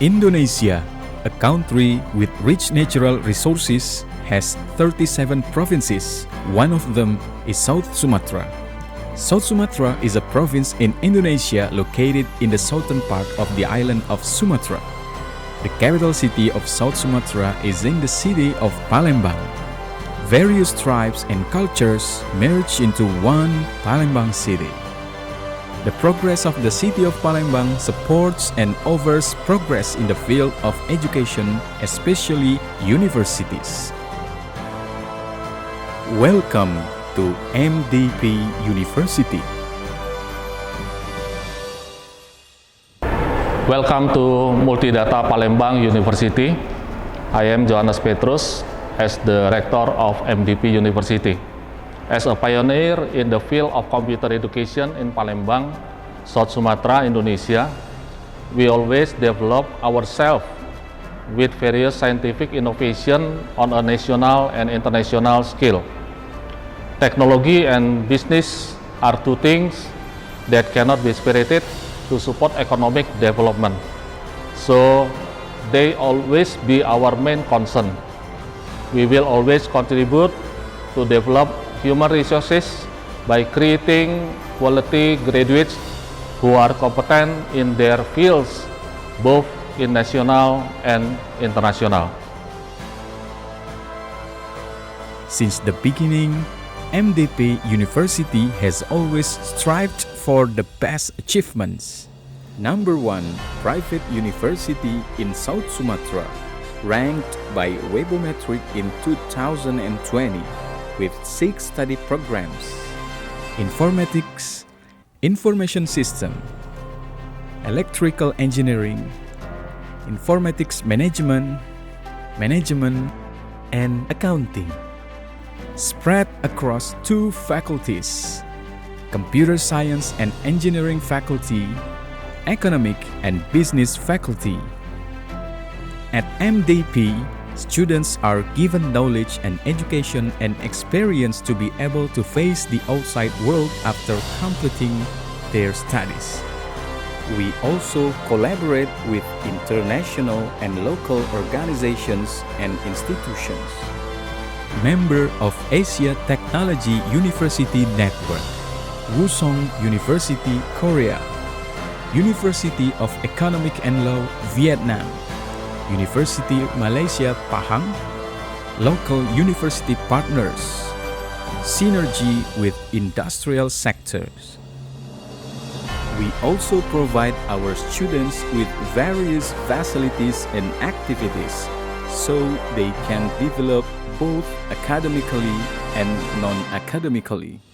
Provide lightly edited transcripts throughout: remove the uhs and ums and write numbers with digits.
Indonesia, a country with rich natural resources, has 37 provinces. One of them is South Sumatra. South Sumatra is a province in Indonesia located in the southern part of the island of Sumatra. The capital city of South Sumatra is in the city of Palembang. Various tribes and cultures merge into one Palembang city. The progress of the city of Palembang supports and offers progress in the field of education, especially universities. Welcome to MDP University. Welcome to Multidata Palembang University. I am Johannes Petrus as the Rector of MDP University. As a pioneer in the field of computer education in Palembang, South Sumatra, Indonesia, we always develop ourselves with various scientific innovation on a national and international scale. Technology and business are two things that cannot be separated to support economic development. So they always be our main concern. We will always contribute to develop human resources by creating quality graduates who are competent in their fields, both in national and international. Since the beginning, MDP University has always strived for the best achievements. Number 1 private university in South Sumatra, ranked by Webometric in 2020 with 6 study programs: informatics, information system, electrical engineering, informatics management, and accounting. Spread across 2 faculties: computer science and engineering faculty, economic and business faculty. At MDP, students are given knowledge and education and experience to be able to face the outside world after completing their studies. We also collaborate with international and local organizations and institutions. Member of Asia Technology University Network, Wusong University, Korea, University of Economic and Law, Vietnam, University Malaysia Pahang, local university partners, synergy with industrial sectors. We also provide our students with various facilities and activities so they can develop both academically and non-academically.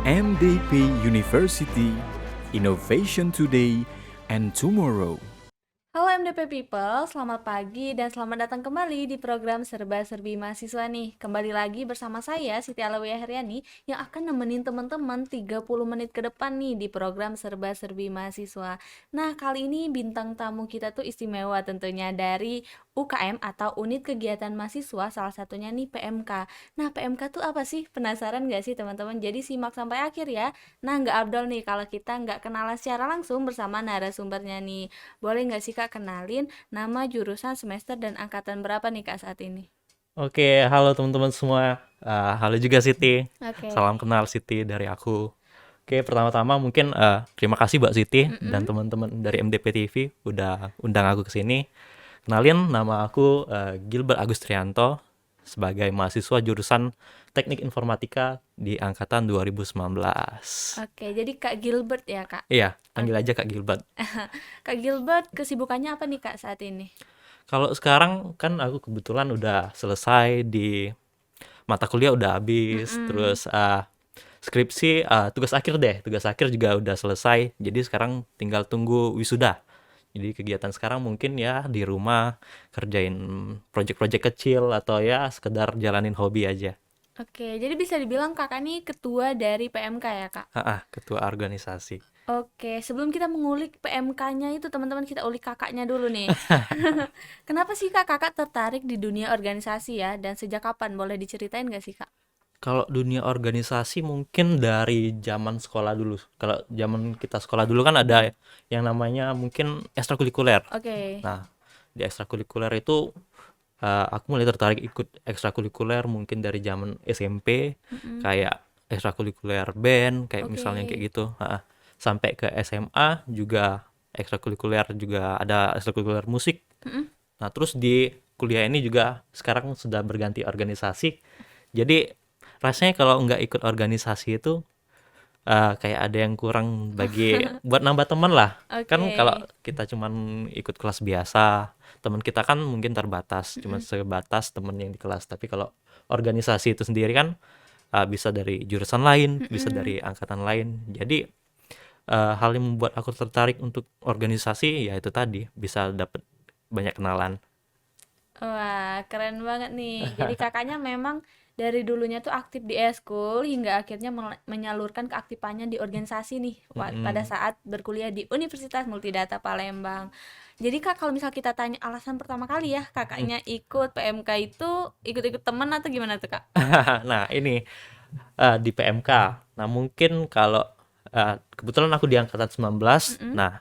MDP University, innovation today and tomorrow. Halo MDP People, selamat pagi dan selamat datang kembali di program Serba-Serbi Mahasiswa nih. Kembali lagi bersama saya, Siti Alawiyah Heriani, yang akan nemenin teman-teman 30 menit ke depan nih di program Serba-Serbi Mahasiswa. Nah, kali ini bintang tamu kita tuh istimewa tentunya dari UKM atau Unit Kegiatan Mahasiswa, salah satunya nih PMK. Nah, PMK tuh apa sih? Penasaran gak sih teman-teman? Jadi simak sampai akhir ya. Nah, nggak abdol nih kalau kita nggak kenalan secara langsung bersama narasumbernya nih. Boleh nggak sih Kak kenalin nama, jurusan, semester, dan angkatan berapa nih Kak saat ini? Oke, halo teman-teman semua. Halo juga Siti. Oke. Salam kenal Siti dari aku. Oke, pertama-tama mungkin terima kasih Mbak Siti dan teman-teman dari MDP TV udah undang aku ke sini. Kenalin, nama aku Gilbert Agustrianto sebagai mahasiswa jurusan Teknik Informatika di angkatan 2019. Oke, jadi Kak Gilbert ya Kak? Iya, panggil aja Kak Gilbert. Kak Gilbert, kesibukannya apa nih Kak saat ini? Kalau sekarang kan aku kebetulan udah selesai di mata kuliah udah habis, terus skripsi tugas akhir juga udah selesai. Jadi sekarang tinggal tunggu wisuda. Jadi kegiatan sekarang mungkin ya di rumah kerjain project-project kecil atau ya sekedar jalanin hobi aja. Oke, jadi bisa dibilang kakak nih ketua dari PMK ya kak? Ketua organisasi. Oke, sebelum kita mengulik PMK-nya itu teman-teman kita ulik kakaknya dulu nih. Kenapa sih kak kakak tertarik di dunia organisasi ya? Dan sejak kapan? Boleh diceritain gak sih kak? Kalau dunia organisasi mungkin dari zaman sekolah dulu. Kalau zaman kita sekolah dulu kan ada yang namanya mungkin ekstrakurikuler. Oke. Nah, di ekstrakurikuler itu aku mulai tertarik ikut ekstrakurikuler mungkin dari zaman SMP, kayak ekstrakurikuler band, kayak misalnya Oke. kayak gitu. Sampai ke SMA juga ekstrakurikuler, juga ada ekstrakurikuler musik. Mm-mm. Nah, terus di kuliah ini juga sekarang sudah berganti organisasi. Jadi rasanya kalau nggak ikut organisasi itu kayak ada yang kurang bagi buat nambah teman lah. Kan Oke. kalau kita cuman ikut kelas biasa, teman kita kan mungkin terbatas, cuma sebatas teman yang di kelas. Tapi kalau organisasi itu sendiri kan bisa dari jurusan lain, bisa dari angkatan lain. Jadi hal yang membuat aku tertarik untuk organisasi ya itu tadi, bisa dapat banyak kenalan. Wah, keren banget nih. Jadi kakaknya memang dari dulunya tuh aktif di eskul hingga akhirnya menyalurkan keaktifannya di organisasi nih pada saat berkuliah di Universitas Multidata Palembang. Jadi kak, kalau misal kita tanya alasan pertama kali ya kakaknya ikut PMK itu ikut-ikut temen atau gimana tuh kak? Nah, ini di PMK. Nah, mungkin kalau kebetulan aku di angkatan 19. Nah,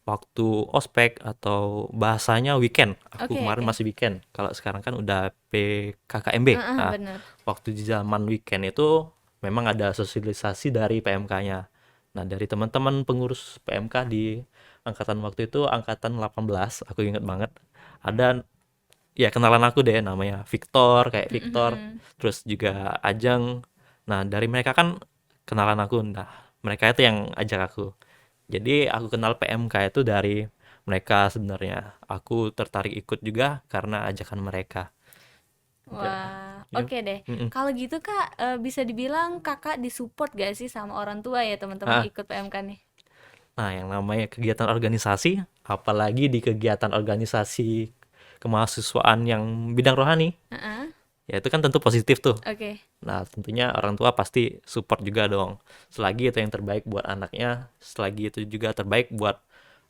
waktu ospek atau bahasanya weekend. Aku Oke, kemarin oke. masih weekend. Kalau sekarang kan udah PKKMB. Nah, Bener. waktu di zaman weekend itu memang ada sosialisasi dari PMK-nya. Nah, dari teman-teman pengurus PMK di angkatan waktu itu angkatan 18, aku ingat banget. Ada ya kenalan aku deh, namanya Victor, kayak Victor, terus juga Ajeng. Nah, dari mereka kan kenalan aku. Nah, mereka itu yang ajak aku. Jadi aku kenal PMK itu dari mereka sebenarnya. Aku tertarik ikut juga karena ajakan mereka. Wah, Ya. oke deh. Mm-mm. Kalau gitu kak, bisa dibilang kakak disupport gak sih sama orang tua ya teman-teman Ah, ikut PMK nih? Nah, yang namanya kegiatan organisasi, apalagi di kegiatan organisasi kemahasiswaan yang bidang rohani, Heeh. ya itu kan tentu positif tuh. Oke. Nah, tentunya orang tua pasti support juga dong. Selagi itu yang terbaik buat anaknya, selagi itu juga terbaik buat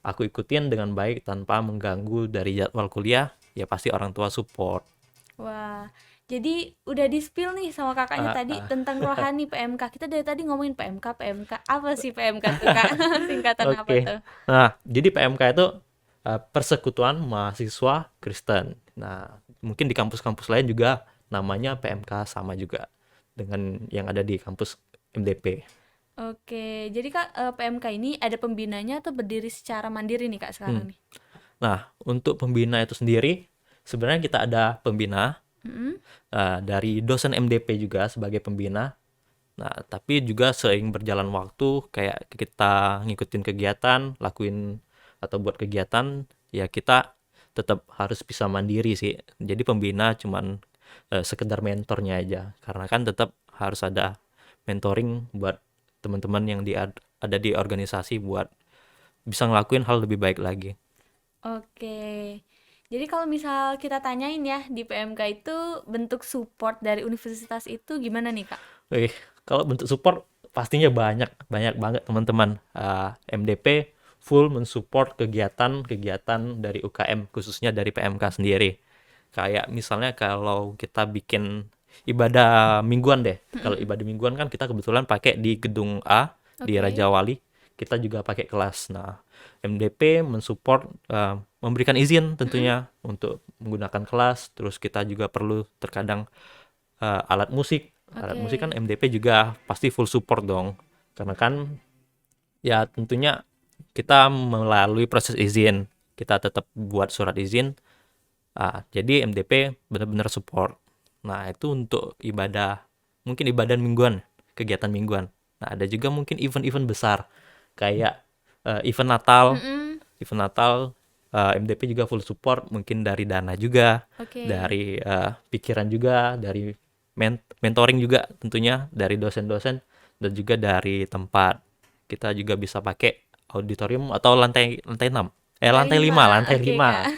aku ikutin dengan baik tanpa mengganggu dari jadwal kuliah, ya pasti orang tua support. Wah, jadi udah di-spill nih sama kakaknya Ah, tadi ah. tentang rohani PMK. Kita dari tadi ngomongin PMK, PMK. Apa sih PMK tuh, Kak? Singkatan apa Oke. tuh? Nah, jadi PMK itu Persekutuan Mahasiswa Kristen. Nah, mungkin di kampus-kampus lain juga namanya PMK sama juga dengan yang ada di kampus MDP. Oke, jadi Kak, PMK ini ada pembinanya atau berdiri secara mandiri nih Kak sekarang nih? Nah, untuk pembina itu sendiri, sebenarnya kita ada pembina Mm-mm. dari dosen MDP juga sebagai pembina. Nah, tapi juga seiring berjalan waktu, kayak kita ngikutin kegiatan, lakuin atau buat kegiatan, ya kita tetap harus bisa mandiri sih. Jadi pembina cuman sekedar mentornya aja, karena kan tetap harus ada mentoring buat teman-teman yang ada di organisasi buat bisa ngelakuin hal lebih baik lagi. Oke. Jadi kalau misal kita tanyain ya di PMK itu bentuk support dari universitas itu gimana nih Kak? Kalau bentuk support pastinya banyak, banyak banget teman-teman. MDP full mensupport kegiatan-kegiatan dari UKM, khususnya dari PMK sendiri. Kayak misalnya kalau kita bikin ibadah mingguan deh. Kalau ibadah mingguan kan kita kebetulan pakai di gedung A di Oke. Raja Wali. Kita juga pakai kelas. Nah, MDP mensupport memberikan izin tentunya untuk menggunakan kelas. Terus kita juga perlu terkadang alat musik. Alat musik kan Oke. MDP juga pasti full support dong. Karena kan ya tentunya kita melalui proses izin. Kita tetap buat surat izin. Jadi MDP benar-benar support. Nah, itu untuk ibadah, mungkin ibadah mingguan, kegiatan mingguan. Nah, ada juga mungkin event-event besar, kayak event Natal. Mm-mm. Event Natal, MDP juga full support, mungkin dari dana juga, Oke. dari pikiran juga, dari mentoring juga tentunya, dari dosen-dosen, dan juga dari tempat. Kita juga bisa pakai auditorium atau lantai 6. Lantai 5, lantai Oke, 5 Kak.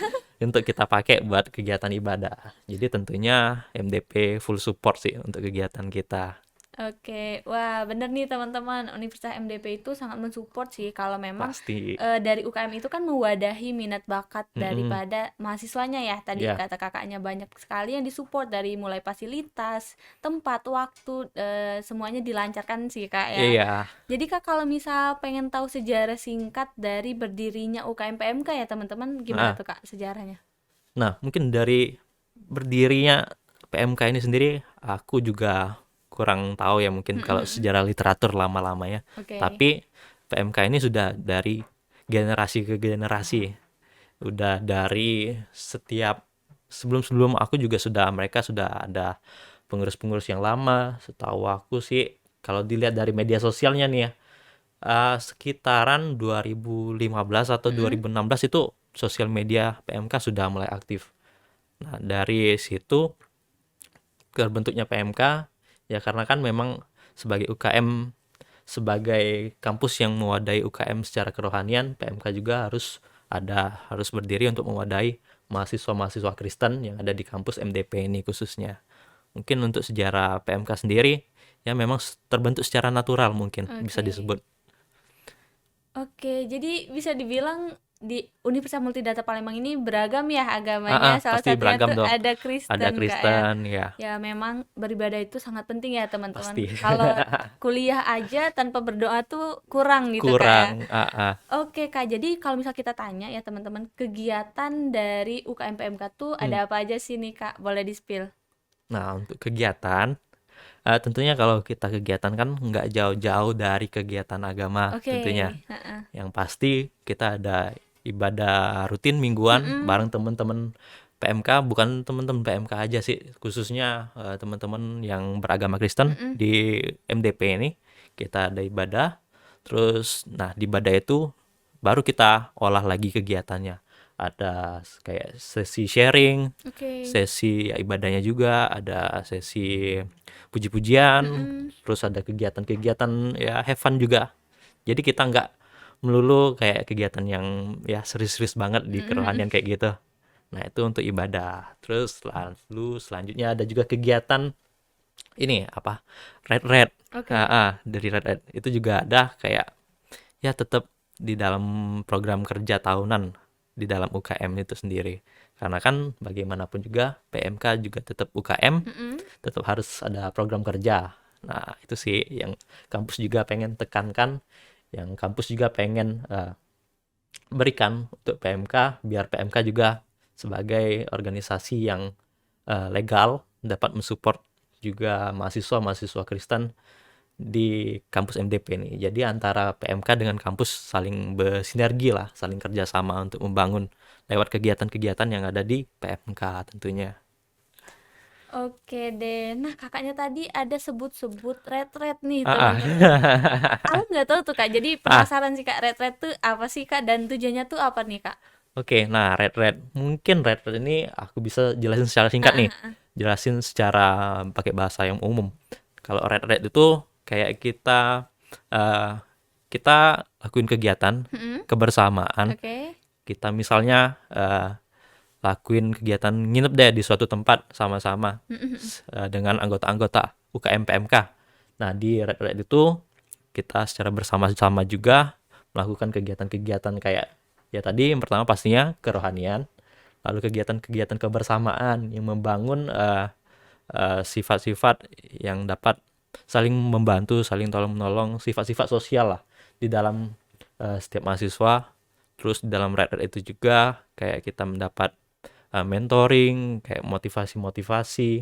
untuk kita pakai buat kegiatan ibadah. Jadi tentunya MDP full support sih untuk kegiatan kita. Oke, wah bener nih teman-teman, Universitas MDP itu sangat mensupport sih kalau memang Pasti. dari UKM itu kan mewadahi minat bakat Mm-mm. daripada mahasiswanya ya. Tadi Ya, kata kakaknya banyak sekali yang disupport dari mulai fasilitas, tempat, waktu, semuanya dilancarkan sih Kak ya. iya. Jadi Kak kalau misal pengen tahu sejarah singkat dari berdirinya UKM PMK ya teman-teman, gimana Nah, tuh Kak sejarahnya? mungkin dari berdirinya PMK ini sendiri aku juga kurang tahu ya mungkin kalau Mm-mm. sejarah literatur lama-lama ya. Oke. Tapi PMK ini sudah dari generasi ke generasi. Udah dari setiap sebelum-sebelum aku juga mereka sudah ada pengurus-pengurus yang lama. Setahu aku sih kalau dilihat dari media sosialnya nih ya, sekitaran 2015 atau Mm-mm. 2016 itu sosial media PMK sudah mulai aktif. Nah, dari situ terbentuknya PMK ya karena kan memang sebagai UKM, sebagai kampus yang mewadahi UKM secara kerohanian, PMK juga harus berdiri untuk mewadahi mahasiswa-mahasiswa Kristen yang ada di kampus MDP ini khususnya. Mungkin untuk sejarah PMK sendiri ya memang terbentuk secara natural mungkin bisa Oke. disebut. Oke, jadi bisa dibilang di Universitas Multidata Palembang ini beragam ya agamanya. Salah Pasti satunya beragam tuh dong. ada Ada Kristen, Kak ya. Kristen ya, Ya memang beribadah itu sangat penting ya pasti. teman-teman. Kalau kuliah aja tanpa berdoa tuh kurang gitu Kak ya. Kurang. Oke Kak, jadi kalau misal kita tanya ya teman-teman, kegiatan dari UKM PMK tuh Hmm. ada apa aja sih nih Kak? Boleh di-spill? Nah, untuk kegiatan, tentunya kalau kita kegiatan kan nggak jauh-jauh dari kegiatan agama Oke, tentunya. heeh. Yang pasti kita ada ibadah rutin mingguan Mm-mm. bareng teman-teman PMK, bukan teman-teman PMK aja sih, khususnya teman-teman yang beragama Kristen Mm-mm. di MDP ini. Kita ada ibadah, terus nah di ibadah itu baru kita olah lagi kegiatannya. Ada kayak sesi sharing, Oke. sesi ibadahnya juga, ada sesi puji-pujian, Mm-mm. terus ada kegiatan-kegiatan ya have fun juga. Jadi kita nggak melulu kayak kegiatan yang ya serius-serius banget di Mm-mm. kerohanian kayak gitu. Nah, itu untuk ibadah. Terus selanjutnya ada juga kegiatan ini apa? Red Red. Oke. Dari Red Red itu juga ada kayak ya tetap di dalam program kerja tahunan di dalam UKM itu sendiri. Karena kan bagaimanapun juga PMK juga tetap UKM, Mm-mm. tetap harus ada program kerja. Nah, itu sih yang kampus juga pengen tekankan, yang kampus juga pengen berikan untuk PMK, biar PMK juga sebagai organisasi yang legal dapat mensupport juga mahasiswa-mahasiswa Kristen di kampus MDP ini. Jadi antara PMK dengan kampus saling bersinergi lah, saling kerjasama untuk membangun lewat kegiatan-kegiatan yang ada di PMK tentunya. Oke deh. Nah, kakaknya tadi ada sebut-sebut red nih, Ah, teman-teman. Aku nggak tahu tuh, Kak. Jadi ah, penasaran sih, Kak. Red tuh apa sih, Kak? Dan tujuannya tuh apa nih, Kak? oke. Nah, mungkin Red ini aku bisa jelasin secara Ah, singkat nih. ah, ah. Jelasin secara pakai bahasa yang umum. Kalau Red itu kayak eh, kita lakuin kegiatan Mm-mm. kebersamaan. Oke. Kita misalnya lakuin kegiatan nginep deh di suatu tempat sama-sama Mm-mm. dengan anggota-anggota UKM PMK. Nah, di Red itu kita secara bersama-sama juga melakukan kegiatan-kegiatan kayak ya tadi yang pertama pastinya kerohanian, lalu kegiatan-kegiatan kebersamaan yang membangun sifat-sifat yang dapat saling membantu, saling tolong-menolong, sifat-sifat sosial lah di dalam setiap mahasiswa. Terus di dalam Red itu juga kayak kita mendapat mentoring, kayak motivasi-motivasi,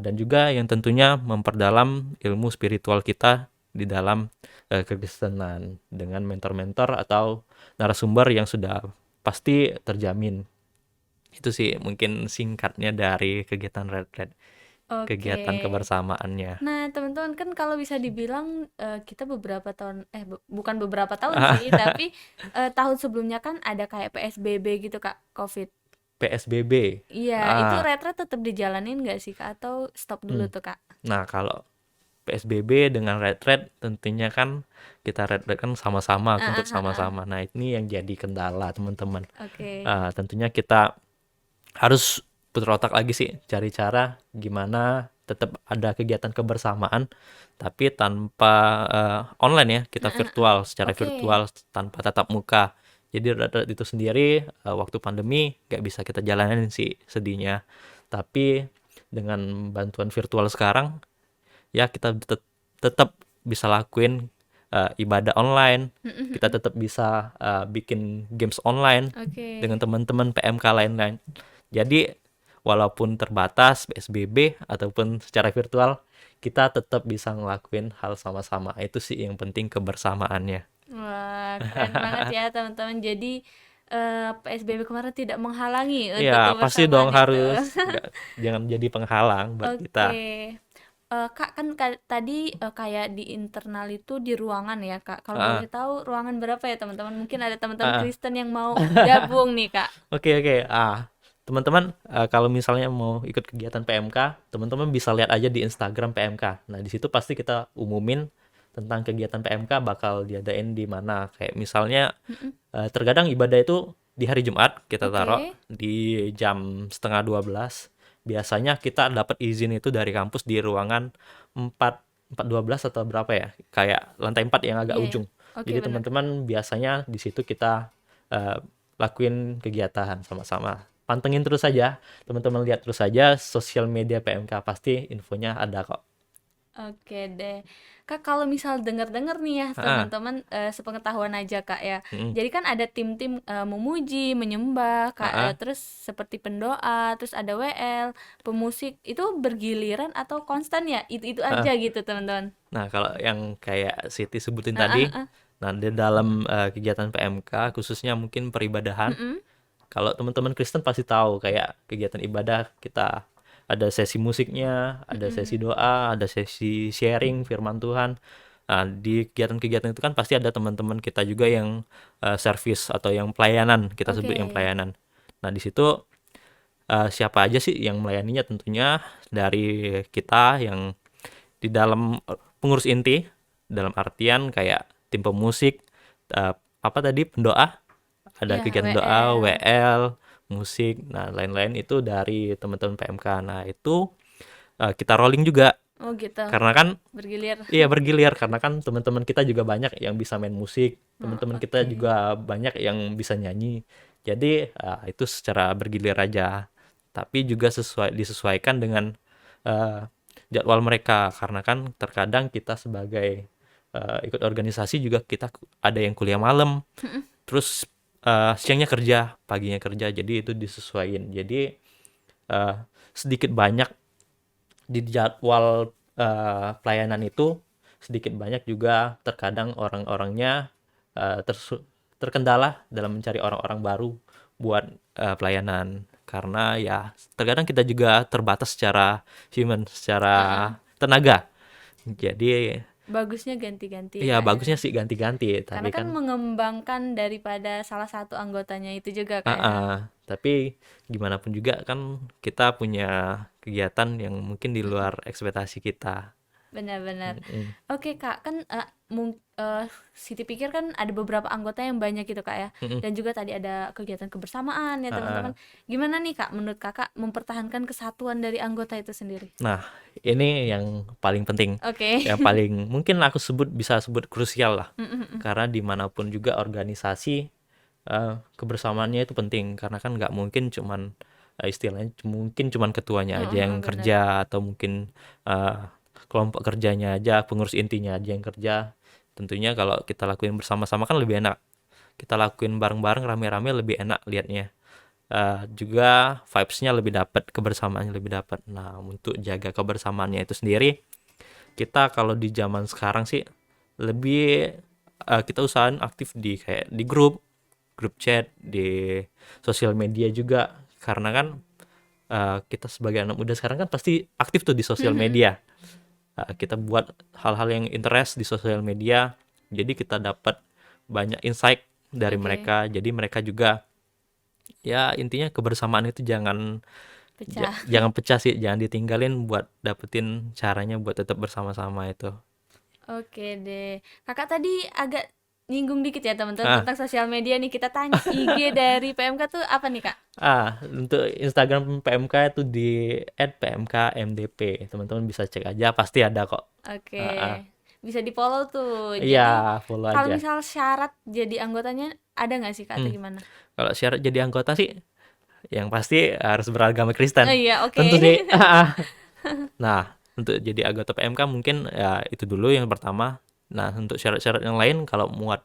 dan juga yang tentunya memperdalam ilmu spiritual kita di dalam kekristenan dengan mentor-mentor atau narasumber yang sudah pasti terjamin. Itu sih mungkin singkatnya dari kegiatan Red. Kegiatan Oke. kebersamaannya. Nah, teman-teman kan kalau bisa dibilang kita beberapa tahun bukan beberapa tahun sih, tapi tahun sebelumnya kan ada kayak PSBB gitu, Kak, COVID. PSBB. Iya, itu Ah, retret tetap dijalanin nggak sih, Kak? Atau stop dulu hmm. tuh, Kak? Nah, kalau PSBB dengan red rate tentunya kan kita red rate kan sama-sama untuk sama-sama. Nah, ini yang jadi kendala teman-teman. Oke. Tentunya kita harus putar otak lagi sih, cari cara gimana tetap ada kegiatan kebersamaan tapi tanpa online ya, kita virtual, secara Oke. virtual tanpa tatap muka. Jadi red rate itu sendiri waktu pandemi gak bisa kita jalanin sih sedihnya. Tapi dengan bantuan virtual sekarang ya kita tetap bisa lakuin ibadah online, kita tetap bisa bikin games online Oke. dengan teman-teman PMK lain-lain. Jadi walaupun terbatas PSBB ataupun secara virtual, kita tetap bisa ngelakuin hal sama-sama. Itu sih yang penting, kebersamaannya. Wah, keren banget ya teman-teman. Jadi PSBB kemarin tidak menghalangi untuk Ya pasti dong kebersamaan itu. harus, jangan jadi penghalang buat kita. Oke. Kak, kan tadi kayak di internal itu di ruangan ya, Kak. Kalau boleh tahu ruangan berapa ya, teman-teman? Mungkin ada teman-teman Kristen yang mau gabung nih, Kak. Oke. Teman-teman, kalau misalnya mau ikut kegiatan PMK, teman-teman bisa lihat aja di Instagram PMK. Nah, di situ pasti kita umumin tentang kegiatan PMK bakal diadain di mana. Kayak misalnya terkadang ibadah itu di hari Jumat kita taruh di jam 11:30. Biasanya kita dapat izin itu dari kampus di ruangan 412 atau berapa ya? Kayak lantai 4 yang agak Iya, ujung. oke, Jadi benar. teman-teman biasanya di situ kita lakuin kegiatan sama-sama. Pantengin terus saja, teman-teman lihat terus saja sosial media PMK, pasti infonya ada kok. Oke deh. Kak, kalau misal dengar-dengar nih ya teman-teman, sepengetahuan aja Kak ya. Jadi kan ada tim-tim memuji, menyembah, Kak, terus seperti pendoa, terus ada WL, pemusik, itu bergiliran atau konstan ya? Itu aja gitu teman-teman. Nah, kalau yang kayak Siti sebutin tadi, nah di dalam kegiatan PMK khususnya mungkin peribadahan, kalau teman-teman Kristen pasti tahu kayak kegiatan ibadah kita ada sesi musiknya, ada sesi doa, ada sesi sharing firman Tuhan. Nah, di kegiatan-kegiatan itu kan pasti ada teman-teman kita juga yang service atau yang pelayanan, kita sebut yang Oke. pelayanan. Nah, di situ siapa aja sih yang melayaninya, tentunya dari kita yang di dalam pengurus inti, dalam artian kayak tim pemusik, apa tadi, pendoa, ada Ya, kegiatan doa, WL. WL, musik, nah lain-lain itu dari teman-teman PMK. Nah itu kita rolling juga, Oh gitu. karena kan Bergilir. iya bergilir, karena kan teman-teman kita juga banyak yang bisa main musik, teman-teman kita oke. juga banyak yang bisa nyanyi. Jadi itu secara bergilir aja, tapi juga disesuaikan dengan jadwal mereka, karena kan terkadang kita sebagai ikut organisasi juga kita ada yang kuliah malam, terus siangnya kerja, paginya kerja, jadi itu disesuaikan. Jadi sedikit banyak di jadwal pelayanan itu, sedikit banyak juga terkadang orang-orangnya terkendala dalam mencari orang-orang baru buat pelayanan, karena ya terkadang kita juga terbatas secara human, secara tenaga. Jadi Bagusnya ganti-ganti ya Kak ya. bagusnya sih ganti-ganti, Karena tapi kan kan mengembangkan daripada salah satu anggotanya itu juga Kak ya. tapi gimana pun juga kan kita punya kegiatan yang mungkin di luar ekspektasi kita. Benar-benar. Oke Kak, kan Siti pikir kan ada beberapa anggota yang banyak gitu Kak ya. Dan juga tadi ada kegiatan kebersamaan ya teman-teman. Gimana nih Kak menurut Kakak mempertahankan kesatuan dari anggota itu sendiri? Nah, ini yang paling penting, Oke. yang paling mungkin aku bisa sebut krusial lah, karena dimanapun juga organisasi kebersamaannya itu penting, karena kan nggak mungkin cuman istilahnya mungkin cuman ketuanya aja yang benar. kerja, atau mungkin kelompok kerjanya aja, pengurus intinya aja yang kerja. Tentunya kalau kita lakuin bersama-sama kan lebih enak, kita lakuin bareng-bareng rame-rame lebih enak liatnya. Juga vibes-nya lebih dapat, kebersamaannya lebih dapat. Nah, untuk jaga kebersamaannya itu sendiri, kita kalau di zaman sekarang sih lebih kita usahain aktif di kayak di grup chat, di sosial media juga, karena kan kita sebagai anak muda sekarang kan pasti aktif tuh di sosial media. Kita buat hal-hal yang interest di sosial media, jadi kita dapat banyak insight dari mereka. Jadi mereka juga ya intinya kebersamaan itu jangan pecah. Jangan pecah sih, jangan ditinggalin buat dapetin caranya buat tetap bersama-sama itu. Oke deh. Kakak tadi agak nyinggung dikit ya teman-teman Ah. tentang sosial media nih. Kita tanya IG dari PMK tuh apa nih Kak? Untuk Instagram PMK itu di @pmkmdp. Teman-teman bisa cek aja, pasti ada kok. Oke. Ah. Bisa di-follow tuh. Jadi Iya, follow kalau aja. misal syarat jadi anggotanya ada nggak sih Kak atau gimana? Kalau syarat jadi anggota sih, yang pasti harus beragama Kristen. Oh iya, oke. Tentu sih. Nah, untuk jadi anggota PMK mungkin ya itu dulu yang pertama. Nah, untuk syarat-syarat yang lain kalau muat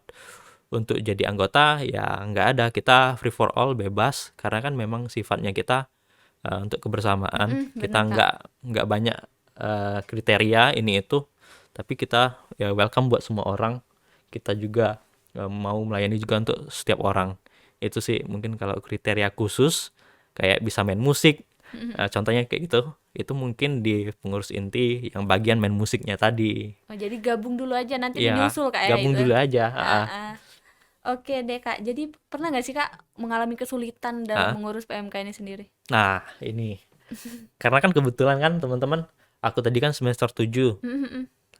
untuk jadi anggota ya nggak ada, kita free for all, bebas, karena kan memang sifatnya kita untuk kebersamaan. Bener, Kita Kak. nggak banyak kriteria ini itu, tapi kita ya welcome buat semua orang. Kita juga mau melayani juga untuk setiap orang. Itu sih mungkin kalau kriteria khusus kayak bisa main musik. Contohnya kayak gitu, itu mungkin di pengurus inti yang bagian main musiknya tadi. Oh, jadi gabung dulu aja nanti Iya, menyusul Kak ya gabung itu. dulu aja. Ah. Oke deh Kak. Jadi pernah nggak sih Kak mengalami kesulitan dalam mengurus PMK ini sendiri? Nah, ini karena kan kebetulan kan teman-teman, aku tadi kan semester 7.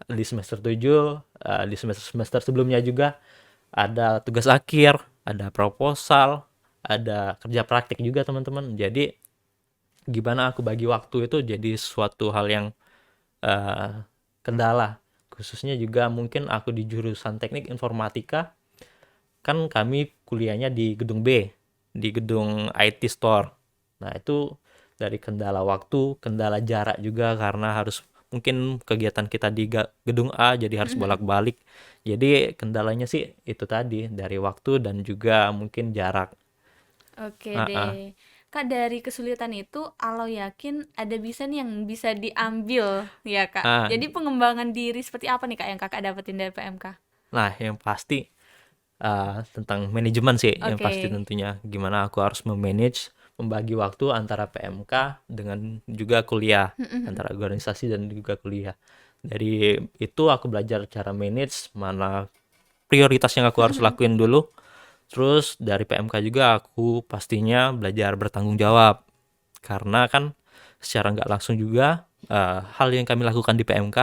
Di semester 7, di semester sebelumnya juga ada tugas akhir, ada proposal, ada kerja praktik juga teman-teman. Jadi gimana aku bagi waktu itu jadi suatu hal yang kendala. Khususnya juga mungkin aku di jurusan teknik informatika, kan kami kuliahnya di gedung B, di gedung IT Store. Nah, itu dari kendala waktu, kendala jarak juga karena harus mungkin kegiatan kita di gedung A jadi harus bolak-balik. Jadi kendalanya sih itu tadi, dari waktu dan juga mungkin jarak. Oke deh. Kak, dari kesulitan itu Alo yakin ada bisa nih yang bisa diambil ya Kak. Jadi pengembangan diri seperti apa nih Kak yang Kakak dapetin dari PMK? Nah, yang pasti tentang manajemen sih, yang Oke. pasti tentunya gimana aku harus memanage, membagi waktu antara PMK dengan juga kuliah, antara organisasi dan juga kuliah. Dari itu aku belajar cara manage, mana prioritas yang aku harus lakuin dulu. Terus dari PMK juga aku pastinya belajar bertanggung jawab, karena kan secara nggak langsung juga hal yang kami lakukan di PMK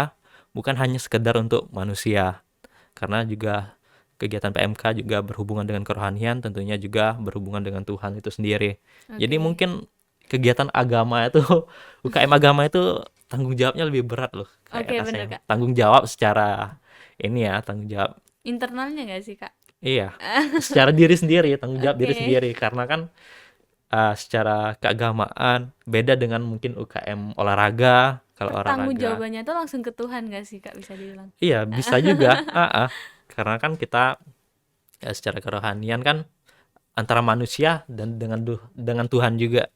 bukan hanya sekedar untuk manusia, karena juga kegiatan PMK juga berhubungan dengan kerohanian, tentunya juga berhubungan dengan Tuhan itu sendiri. Jadi mungkin kegiatan agama itu UKM agama itu tanggung jawabnya lebih berat loh. Kayak Oke, bener, rasanya. Kak. Tanggung jawab secara ini ya, tanggung jawab. Internalnya nggak sih Kak? Iya, secara diri sendiri, tanggung jawab diri Oke. sendiri, karena kan secara keagamaan beda dengan mungkin UKM olahraga. Kalau Tanggung olahraga, jawabannya tuh langsung ke Tuhan nggak sih Kak bisa dibilang? iya bisa juga. Karena kan kita secara kerohanian kan antara manusia dan dengan Tuhan juga.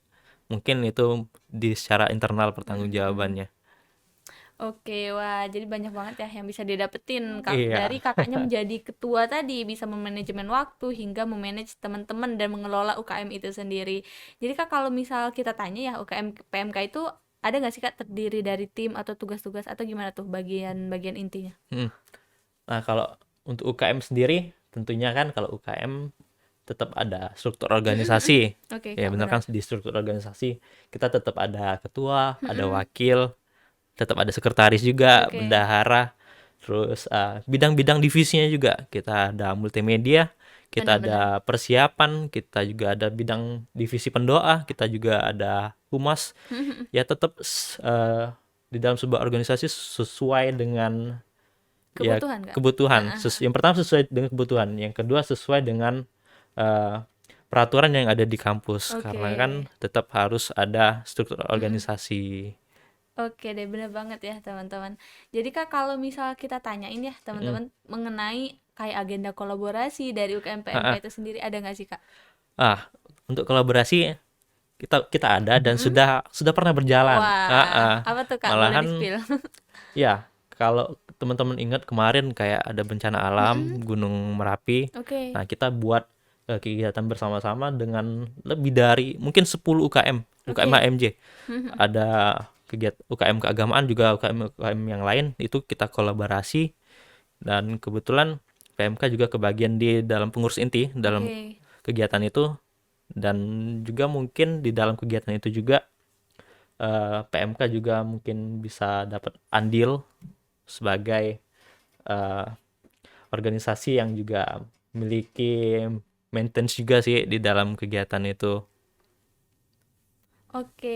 Mungkin itu di secara internal pertanggungjawabannya. Oke, wah jadi banyak banget ya yang bisa didapetin Iya. dari kakaknya menjadi ketua tadi, bisa memanajemen waktu hingga memanage teman-teman dan mengelola UKM itu sendiri. Jadi Kak kalau misal kita tanya ya UKM PMK itu ada nggak sih Kak terdiri dari tim atau tugas-tugas atau gimana tuh bagian-bagian intinya? Nah, kalau untuk UKM sendiri, tentunya kan kalau UKM tetap ada struktur organisasi. Oke, Ya Kak, benar kan, di struktur organisasi kita tetap ada ketua, ada wakil, tetap ada sekretaris juga, Oke. bendahara. Terus bidang-bidang divisinya juga kita ada multimedia, kita ada persiapan, kita juga ada bidang divisi pendoa, kita juga ada humas. Ya tetap di dalam sebuah organisasi sesuai dengan Kebutuhan, Kak? kebutuhan. Yang pertama sesuai dengan kebutuhan, yang kedua sesuai dengan peraturan yang ada di kampus. Oke. Karena kan tetap harus ada struktur organisasi. Oke deh, bener banget ya teman-teman. Jadi Kak kalau misal kita tanyain ya teman-teman mengenai kayak agenda kolaborasi dari UKM PMK itu sendiri ada nggak sih Kak? Untuk kolaborasi kita ada dan sudah pernah berjalan. Wah, apa tuh Kak? Boleh Malahan di-spill? ya, kalau teman-teman ingat kemarin kayak ada bencana alam Gunung Merapi. Oke. Nah, kita buat kegiatan bersama-sama dengan lebih dari mungkin 10 UKM HMJ. Ada kegiatan UKM keagamaan juga, UKM yang lain itu kita kolaborasi, dan kebetulan PMK juga kebagian di dalam pengurus inti dalam Oke. kegiatan itu, dan juga mungkin di dalam kegiatan itu juga PMK juga mungkin bisa dapat andil sebagai eh, organisasi yang juga memiliki maintenance juga sih di dalam kegiatan itu. Oke,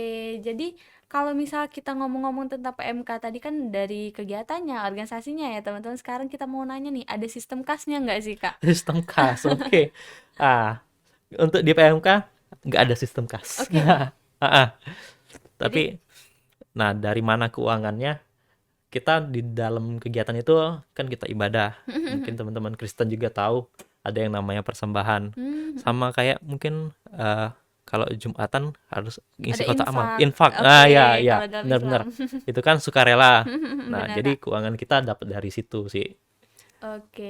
jadi kalau misal kita ngomong-ngomong tentang PMK tadi kan dari kegiatannya, organisasinya ya teman-teman. Sekarang kita mau nanya nih, ada sistem kasnya nggak sih Kak? Sistem kas, oke. Ah, untuk di PMK nggak ada sistem kas. Oke. Ah, ah. Jadi, Tapi, nah dari mana keuangannya? Kita di dalam kegiatan itu kan kita ibadah. Mungkin teman-teman Kristen juga tahu ada yang namanya persembahan. Sama kayak mungkin kalau Jumatan harus ngisi ada kotak amal, infak. infak. Oke, Ya, ya, kalau dalam benar-benar. Islam. Itu kan sukarela. Nah, Benar jadi Kak. keuangan kita dapat dari situ sih. Oke,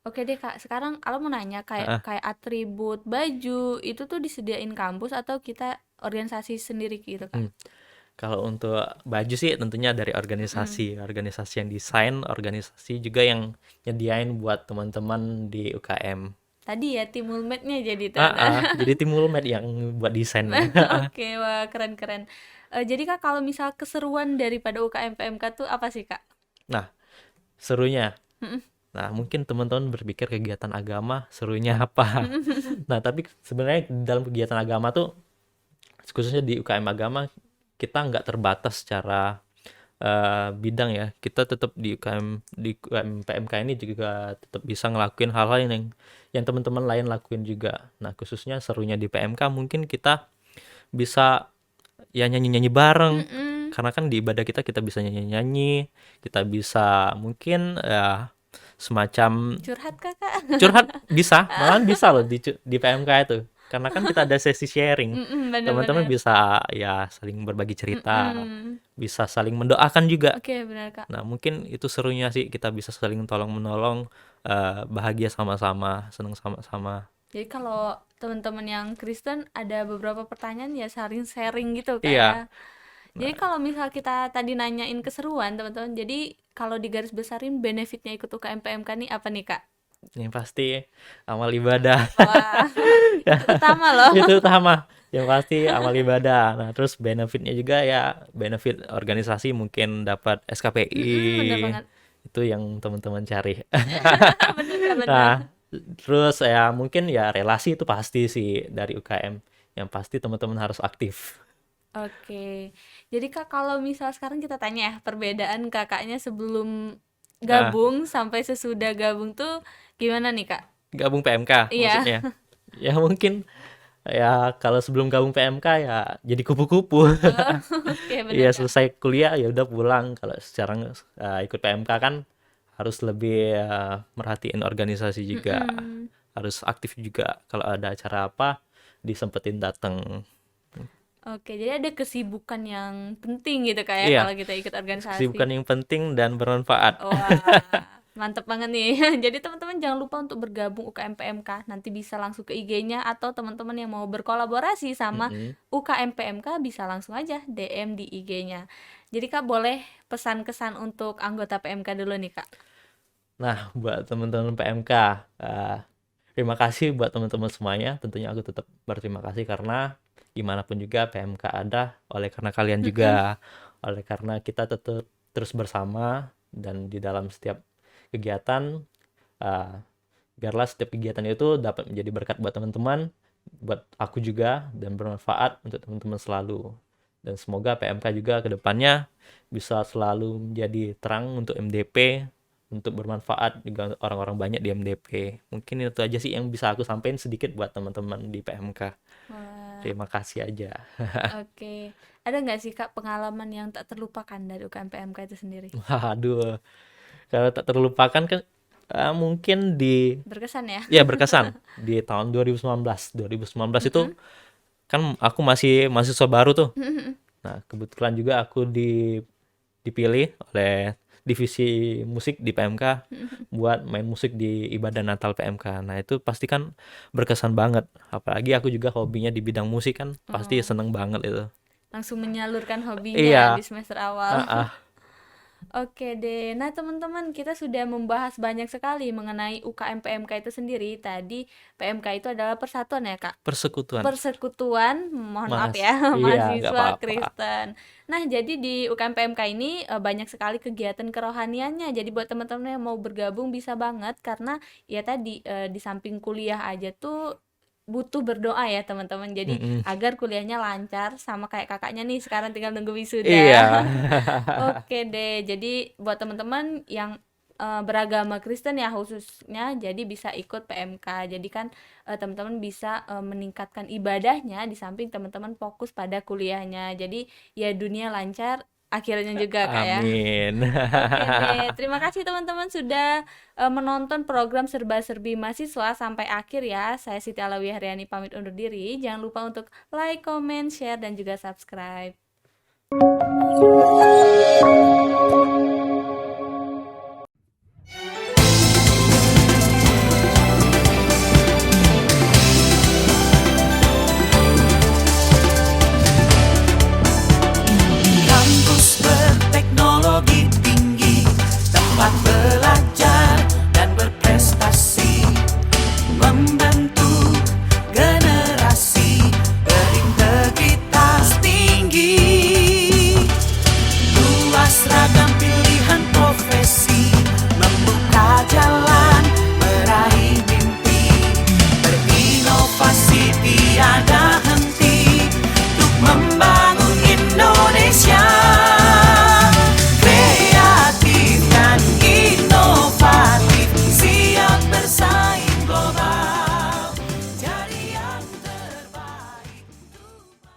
oke deh Kak. Sekarang kalau mau nanya kayak Ah, kayak atribut baju itu tuh disediain kampus atau kita organisasi sendiri gitu Kak? hmm. Kalau untuk baju sih tentunya dari Hmm. organisasi yang desain, organisasi juga yang nyediain buat teman-teman di UKM. Tadi ya tim Mulmednya jadi teman-teman. Jadi tim Mulmed yang buat desainnya. Oke, wah keren-keren. Jadi Kak kalau misal keseruan daripada UKM PMK tuh apa sih Kak? Nah, serunya. Mm-mm. Nah, mungkin teman-teman berpikir kegiatan agama serunya apa? Nah, tapi sebenarnya dalam kegiatan agama tuh, khususnya di UKM agama, kita nggak terbatas secara bidang ya. Kita tetap di UKM PMK ini juga tetap bisa ngelakuin hal-hal yang teman-teman lain lakuin juga. Nah, khususnya serunya di PMK mungkin kita bisa ya nyanyi-nyanyi bareng. Mm-mm. Karena kan di ibadah kita bisa nyanyi-nyanyi, kita bisa mungkin semacam Curhat Kakak. curhat, bisa, malahan bisa loh di PMK itu. Karena kan kita ada sesi sharing. Mm-mm, Teman-teman bener-bener. bisa ya saling berbagi cerita, Mm-mm. bisa saling mendoakan juga. Oke, benar Kak. Nah, mungkin itu serunya sih, kita bisa saling tolong menolong, bahagia sama-sama, senang sama-sama. Jadi kalau teman-teman yang Kristen ada beberapa pertanyaan ya saling sharing gitu Kak Iya. ya. Jadi kalau misal kita tadi nanyain keseruan teman-teman, jadi kalau di garis besarin benefitnya ikut UKM PMK nih apa nih Kak? Yang pasti amal ibadah. Wah, itu utama loh. Itu utama. Yang pasti amal ibadah. Nah, terus benefitnya juga ya, benefit organisasi mungkin dapat Mm-mm, bener SKPI. banget. Itu yang teman-teman cari. Bener Kak, bener. Nah, terus ya mungkin ya relasi itu pasti sih dari UKM. Yang pasti teman-teman harus aktif. Oke. Jadi Kak kalau misal sekarang kita tanya ya perbedaan kakaknya sebelum Nah, gabung sampai sesudah gabung tuh gimana nih Kak? gabung PMK Iya. maksudnya. Ya mungkin ya kalau sebelum gabung PMK ya jadi kupu-kupu. Oh, oke bener Iya, Kak. selesai kuliah ya udah pulang. Kalau sekarang ikut PMK kan harus lebih merhatiin organisasi juga, Mm-mm. harus aktif juga. Kalau ada acara apa disempetin datang. Oke, jadi ada kesibukan yang penting gitu kayak Iya, kalau kita ikut kesibukan organisasi. yang penting dan bermanfaat. Wah, mantep banget nih. Jadi teman-teman jangan lupa untuk bergabung UKM PMK. Nanti bisa langsung ke IG-nya atau teman-teman yang mau berkolaborasi sama Mm-mm. UKM PMK bisa langsung aja DM di IG-nya. Jadi Kak boleh pesan kesan untuk anggota PMK dulu nih Kak. Nah, buat teman-teman PMK, eh, terima kasih buat teman-teman semuanya. Tentunya aku tetap berterima kasih karena gimana pun juga PMK ada oleh karena kalian Mm-mm. juga, oleh karena kita tetap terus bersama dan di dalam setiap kegiatan, eh, biarlah setiap kegiatan itu dapat menjadi berkat buat teman-teman, buat aku juga dan bermanfaat untuk teman-teman selalu. Dan semoga PMK juga ke depannya bisa selalu menjadi terang untuk MDP, untuk bermanfaat juga orang-orang banyak di MDP. Mungkin itu aja sih yang bisa aku sampaikan sedikit buat teman-teman di PMK. Wah, Terima kasih aja. oke. Ada nggak sih Kak pengalaman yang tak terlupakan dari UKM PMK itu sendiri? Waduh, kalau tak terlupakan kan mungkin Berkesan ya? ya berkesan di tahun 2019. 2019 itu Mm-mm. kan aku masih mahasiswa baru tuh. Nah, kebetulan juga aku dipilih oleh divisi musik di PMK buat main musik di ibadah Natal PMK. Nah, itu pasti kan berkesan banget. Apalagi aku juga hobinya di bidang musik kan, pasti Oh, seneng banget itu. langsung menyalurkan hobinya di Iya, semester awal. ah, ah. Oke deh. Nah, teman-teman, kita sudah membahas banyak sekali mengenai UKM PMK itu sendiri. Tadi PMK itu adalah persatuan ya, Kak? Persekutuan. Persekutuan, mohon maaf Mas, ya, iya, nggak mahasiswa apa-apa. Kristen. Nah, jadi di UKM PMK ini banyak sekali kegiatan kerohaniannya. Jadi buat teman-teman yang mau bergabung bisa banget karena ya tadi di samping kuliah aja tuh butuh berdoa ya teman-teman. Jadi Mm-mm. agar kuliahnya lancar sama kayak kakaknya nih sekarang tinggal nunggu wisuda. Iya. Oke deh. Jadi buat teman-teman yang beragama Kristen ya khususnya jadi bisa ikut PMK. Jadi kan teman-teman bisa meningkatkan ibadahnya di samping teman-teman fokus pada kuliahnya. Jadi ya dunia lancar akhirnya juga Kak ya. Amin. Oke deh, terima kasih teman-teman sudah menonton program Serba-Serbi Mahasiswa sampai akhir ya. Saya Siti Alawiyah Haryani pamit undur diri. Jangan lupa untuk like, comment, share, dan juga subscribe.